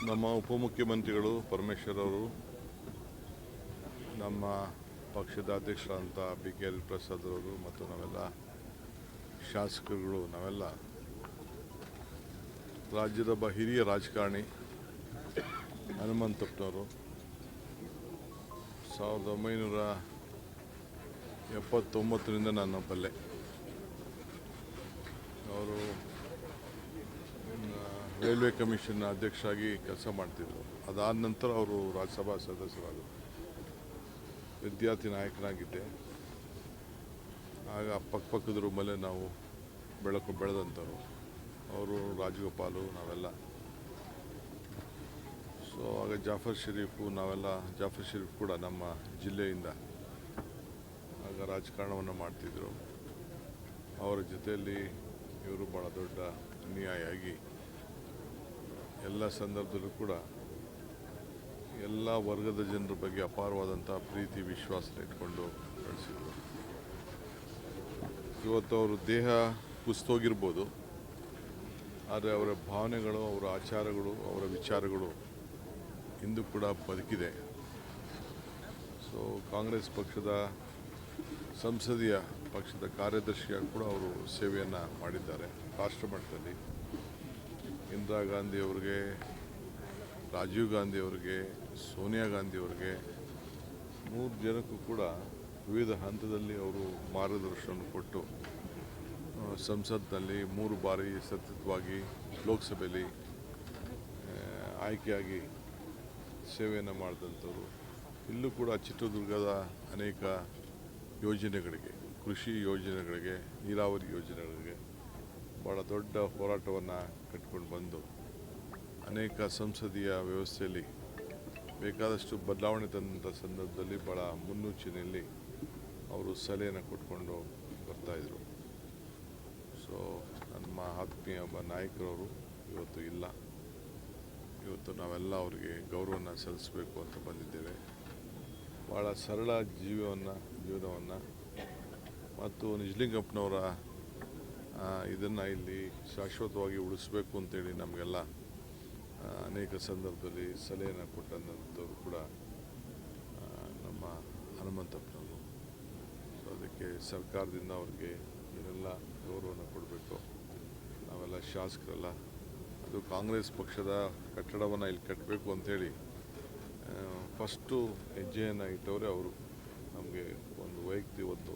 ನಮ್ಮ ಉಪಮುಖ್ಯಮಂತ್ರಿಗಳು ಪರಮೇಶ್ವರ್ ಅವರು, ನಮ್ಮ ಪಕ್ಷದ ಅಧ್ಯಕ್ಷರಾದಂಥ BK ಹರಿಪ್ರಸಾದ್ ಅವರು ಮತ್ತು ನಾವೆಲ್ಲ ಶಾಸಕರುಗಳು, ನಾವೆಲ್ಲ ರಾಜ್ಯದ ಹಿರಿಯ ರಾಜಕಾರಣಿ ಹನುಮಂತಪ್ಪನವರು 1979ರಿಂದ ನನ್ನ ಬಲ್ಲೆ. ಅವರು ರೈಲ್ವೆ ಕಮಿಷನ್ ಅಧ್ಯಕ್ಷರಾಗಿ ಕೆಲಸ ಮಾಡ್ತಿದ್ರು. ಅದಾದ ನಂತರ ಅವರು ರಾಜ್ಯಸಭಾ ಸದಸ್ಯರಾದರು. ವಿದ್ಯಾರ್ಥಿ ನಾಯಕನಾಗಿದ್ದೆ. ಆಗ ಪಕ್ಕದ ರೂಮಲ್ಲೇ ನಾವು ಬೆಳೆದಂಥವ್ರು. ಅವರು ರಾಜಗೋಪಾಲು, ನಾವೆಲ್ಲ. ಸೊ ಆಗ ಜಾಫರ್ ಶರೀಫ್ ಕೂಡ ನಮ್ಮ ಜಿಲ್ಲೆಯಿಂದ ಆಗ ರಾಜಕಾರಣವನ್ನು ಮಾಡ್ತಿದ್ದರು. ಅವರ ಜೊತೆಯಲ್ಲಿ ಇವರು ಭಾಳ ದೊಡ್ಡ ಅನ್ಯಾಯಿಯಾಗಿ ಎಲ್ಲ ಸಂದರ್ಭದಲ್ಲೂ ಕೂಡ ಎಲ್ಲ ವರ್ಗದ ಜನರ ಬಗ್ಗೆ ಅಪಾರವಾದಂಥ ಪ್ರೀತಿ ವಿಶ್ವಾಸ ಇಟ್ಕೊಂಡು ಬೆಳೆಸಿದರು. ಇವತ್ತು ಅವರು ದೇಹ ಕುಸಿತೋಗಿರ್ಬೋದು, ಆದರೆ ಅವರ ಭಾವನೆಗಳು, ಅವರ ಆಚಾರಗಳು, ಅವರ ವಿಚಾರಗಳು ಇಂದು ಕೂಡ ಬದುಕಿದೆ. ಸೊ ಕಾಂಗ್ರೆಸ್ ಪಕ್ಷದ ಸಂಸದೀಯ ಪಕ್ಷದ ಕಾರ್ಯದರ್ಶಿಯಾಗಿ ಕೂಡ ಅವರು ಸೇವೆಯನ್ನು ಮಾಡಿದ್ದಾರೆ. ರಾಷ್ಟ್ರ ಮಟ್ಟದಲ್ಲಿ ಇಂದಿರಾ ಗಾಂಧಿ ಅವರಿಗೆ, ರಾಜೀವ್ ಗಾಂಧಿ ಅವರಿಗೆ, ಸೋನಿಯಾ ಗಾಂಧಿ ಅವರಿಗೆ 3 ಜನಕ್ಕೂ ಕೂಡ ವಿವಿಧ ಹಂತದಲ್ಲಿ ಅವರು ಮಾರ್ಗದರ್ಶನ ಕೊಟ್ಟು ಸಂಸತ್ನಲ್ಲಿ 3 ಬಾರಿ ಸತತವಾಗಿ ಲೋಕಸಭೆಯಲ್ಲಿ ಆಯ್ಕೆಯಾಗಿ ಸೇವೆಯನ್ನು ಮಾಡಿದಂಥವ್ರು. ಇಲ್ಲೂ ಕೂಡ ಚಿತ್ರದುರ್ಗದ ಅನೇಕ ಯೋಜನೆಗಳಿಗೆ, ಕೃಷಿ ಯೋಜನೆಗಳಿಗೆ, ನೀರಾವರಿ ಯೋಜನೆಗಳಿಗೆ ಭಾಳ ದೊಡ್ಡ ಹೋರಾಟವನ್ನು ಕಟ್ಕೊಂಡು ಬಂದು ಅನೇಕ ಸಂಸದೀಯ ವ್ಯವಸ್ಥೆಯಲ್ಲಿ ಬೇಕಾದಷ್ಟು ಬದಲಾವಣೆ ತಂದಂಥ ಸಂದರ್ಭದಲ್ಲಿ ಭಾಳ ಮುನ್ಸೂಚನೆಯಲ್ಲಿ ಅವರು ಸಲಹೆಯನ್ನು ಕೊಟ್ಕೊಂಡು ಬರ್ತಾಯಿದ್ರು. ಸೊ ನಮ್ಮ ಆತ್ಮೀಯ ಒಬ್ಬ ನಾಯಕರವರು ಇವತ್ತು ಇಲ್ಲ. ಇವತ್ತು ನಾವೆಲ್ಲ ಅವರಿಗೆ ಗೌರವವನ್ನು ಸಲ್ಲಿಸಬೇಕು ಅಂತ ಬಂದಿದ್ದೇವೆ. ಭಾಳ ಸರಳ ಜೀವನವನ್ನು ಮತ್ತು ನಿಜಲಿಂಗಪ್ಪನವರ ಇದನ್ನು ಇಲ್ಲಿ ಶಾಶ್ವತವಾಗಿ ಉಳಿಸಬೇಕು ಅಂತೇಳಿ ನಮಗೆಲ್ಲ ಅನೇಕ ಸಂದರ್ಭದಲ್ಲಿ ಸಲಹೆಯನ್ನು ಕೊಟ್ಟಂಥವ್ರು ಕೂಡ ನಮ್ಮ ಹನುಮಂತಪ್ಪನವರು. ಸೊ ಅದಕ್ಕೆ ಸರ್ಕಾರದಿಂದ ಅವ್ರಿಗೆ ಏನೆಲ್ಲ ಗೌರವವನ್ನು ಕೊಡಬೇಕು, ನಾವೆಲ್ಲ ಶಾಸಕರೆಲ್ಲ ಅದು ಕಾಂಗ್ರೆಸ್ ಪಕ್ಷದ ಕಟ್ಟಡವನ್ನು ಇಲ್ಲಿ ಕಟ್ಟಬೇಕು ಅಂಥೇಳಿ ಫಸ್ಟು ಹೆಜ್ಜೆಯನ್ನು ಇಟ್ಟವರೇ ಅವರು. ನಮಗೆ ಒಂದು ವೈಯಕ್ತಿಕ ಒಂದು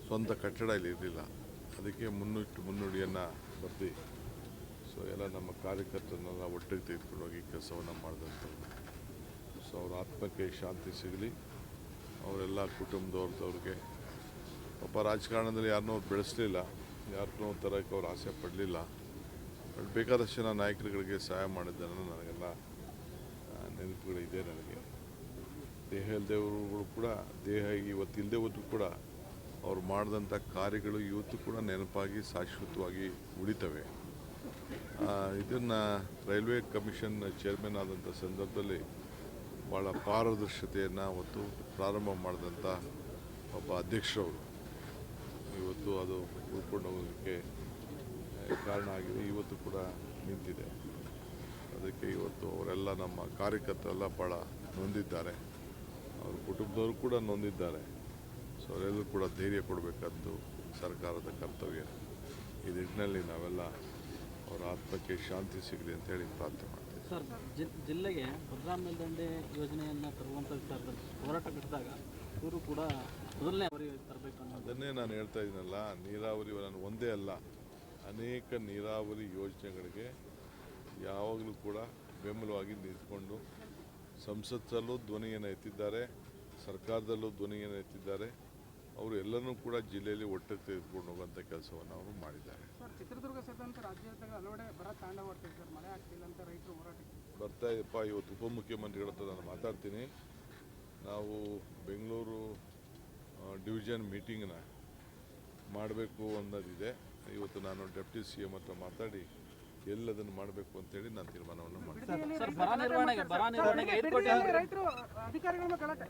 ಸ್ವಂತ ಕಟ್ಟಡ ಇಲ್ಲಿ ಇರಲಿಲ್ಲ. ಅದಕ್ಕೆ ಮುನ್ನುಡಿಯನ್ನು ಬರ್ದು ಸೊ ಎಲ್ಲ ನಮ್ಮ ಕಾರ್ಯಕರ್ತರನ್ನೆಲ್ಲ ಒಟ್ಟಿಗೆ ತೆಗೆದುಕೊಂಡು ಹೋಗಿ ಕೆಲಸವನ್ನು ಮಾಡಿದಂಥವ್ರು. ಸೊ ಅವ್ರ ಆತ್ಮಕ್ಕೆ ಶಾಂತಿ ಸಿಗಲಿ. ಅವರೆಲ್ಲ ಕುಟುಂಬದವ್ರದವ್ರಿಗೆ ಪಾಪ ರಾಜಕಾರಣದಲ್ಲಿ ಯಾರನ್ನೂ ಅವ್ರು ಬೆಳೆಸಲಿಲ್ಲ, ಯಾರನ್ನೂ ತರಕ್ಕೆ ಅವ್ರು ಆಸೆ ಪಡಲಿಲ್ಲ. ಬಟ್ ಬೇಕಾದಷ್ಟು ಜನ ನಾಯಕರುಗಳಿಗೆ ಸಹಾಯ ಮಾಡಿದ್ದನ್ನು ನನಗೆಲ್ಲ ನೆನಪುಗಳಿದೆ. ನನಗೆ ದೇಹ ಇಲ್ಲದವರು ಕೂಡ, ದೇಹ ಇವತ್ತು ಇಲ್ಲದೆ ಹೋದರೂ ಕೂಡ ಅವ್ರು ಮಾಡಿದಂಥ ಕಾರ್ಯಗಳು ಇವತ್ತು ಕೂಡ ನೆನಪಾಗಿ ಶಾಶ್ವತವಾಗಿ ಉಳಿತವೆ. ಇದನ್ನು ರೈಲ್ವೆ ಕಮಿಷನ್ ಚೇರ್ಮನ್ ಆದಂಥ ಸಂದರ್ಭದಲ್ಲಿ ಭಾಳ ಪಾರದರ್ಶತೆಯನ್ನು ಅವತ್ತು ಪ್ರಾರಂಭ ಮಾಡಿದಂಥ ಒಬ್ಬ ಅಧ್ಯಕ್ಷರವರು. ಇವತ್ತು ಅದು ಉಳ್ಕೊಂಡು ಹೋಗೋದಕ್ಕೆ ಕಾರಣ ಆಗಿದೆ. ಇವತ್ತು ಕೂಡ ನಿಂತಿದೆ. ಅದಕ್ಕೆ ಇವತ್ತು ಅವರೆಲ್ಲ ನಮ್ಮ ಕಾರ್ಯಕರ್ತರೆಲ್ಲ ಭಾಳ ನೊಂದಿದ್ದಾರೆ. ಅವ್ರ ಕುಟುಂಬದವರು ಕೂಡ ನೊಂದಿದ್ದಾರೆ. ಸೊ ಅವರೆಲ್ಲರೂ ಕೂಡ ಧೈರ್ಯ ಕೊಡಬೇಕಂದು ಸರ್ಕಾರದ ಕರ್ತವ್ಯ. ಈ ನಿಟ್ಟಿನಲ್ಲಿ ನಾವೆಲ್ಲ ಅವರ ಆತ್ಮಕ್ಕೆ ಶಾಂತಿ ಸಿಗಲಿ ಅಂತೇಳಿ ಪ್ರಾರ್ಥನೆ ಮಾಡ್ತೀವಿ. ಸರ್, ಜಿಲ್ಲೆಗೆ ಭದ್ರಾ ಮೇಲ್ದಂಡೆ ಯೋಜನೆಯನ್ನು ತರುವಂಥ ವಿಚಾರದಲ್ಲಿ ಹೋರಾಟ ಕಟ್ಟಿದಾಗ ಇವರು ಕೂಡ ಮೊದಲನೇ ಅವರಿಗೆ ತರಬೇಕು ಅನ್ನೋದು ಅದನ್ನೇ ನಾನು ಹೇಳ್ತಾ ಇದ್ದೀನಲ್ಲ. ನೀರಾವರಿ ನಾನು ಒಂದೇ ಅಲ್ಲ, ಅನೇಕ ನೀರಾವರಿ ಯೋಜನೆಗಳಿಗೆ ಯಾವಾಗಲೂ ಕೂಡ ಬೆಂಬಲವಾಗಿ ನಿಂತ್ಕೊಂಡು ಸಂಸತ್ತಲ್ಲೂ ಧ್ವನಿಯನ್ನು ಎತ್ತಿದ್ದಾರೆ, ಸರ್ಕಾರದಲ್ಲೂ ಧ್ವನಿಯನ್ನು ಎತ್ತಿದ್ದಾರೆ. ಅವರು ಎಲ್ಲರೂ ಕೂಡ ಜಿಲ್ಲೆಯಲ್ಲಿ ಒಟ್ಟಿಗೆ ತೆಗೆದುಕೊಂಡು ಹೋಗುವಂಥ ಕೆಲಸವನ್ನು ಅವರು ಮಾಡಿದ್ದಾರೆ. ಚಿತ್ರದುರ್ಗ ಸೇರಿದಂತೆ ರಾಜ್ಯದಾಗ ಹಲವೆಡೆ ಬರ ತಾಂಡವವಾಡ್ತಿದೆ ಸರ್. ಮಳೆ ಆಗ್ತಿಲ್ಲ ಅಂತ ರೈತರು ಹೋರಾಟಕ್ಕೆ ಬರ್ತಾ ಇದೆಯಪ್ಪ. ಇವತ್ತು ಉಪಮುಖ್ಯಮಂತ್ರಿಗಳ ಹತ್ರ ನಾನು ಮಾತಾಡ್ತೀನಿ. ನಾವು ಬೆಂಗಳೂರು ಡಿವಿಷನ್ ಮೀಟಿಂಗ್ನ ಮಾಡಬೇಕು ಅನ್ನೋದಿದೆ. ಇವತ್ತು ನಾನು ಡೆಪ್ಟಿ CM ಹತ್ರ ಮಾತಾಡಿ ಎಲ್ಲದನ್ನು ಮಾಡಬೇಕು ಅಂತೇಳಿ ನಾನು ತೀರ್ಮಾನವನ್ನು ಮಾಡ್ತೀನಿ. ಸರ್, ಬರ ನಿರ್ವಹಣೆಗೆ 5 ಕೋಟಿ ರೈತರು ಅಧಿಕಾರಿಗಳನ್ನ ಗಲಾಟೆ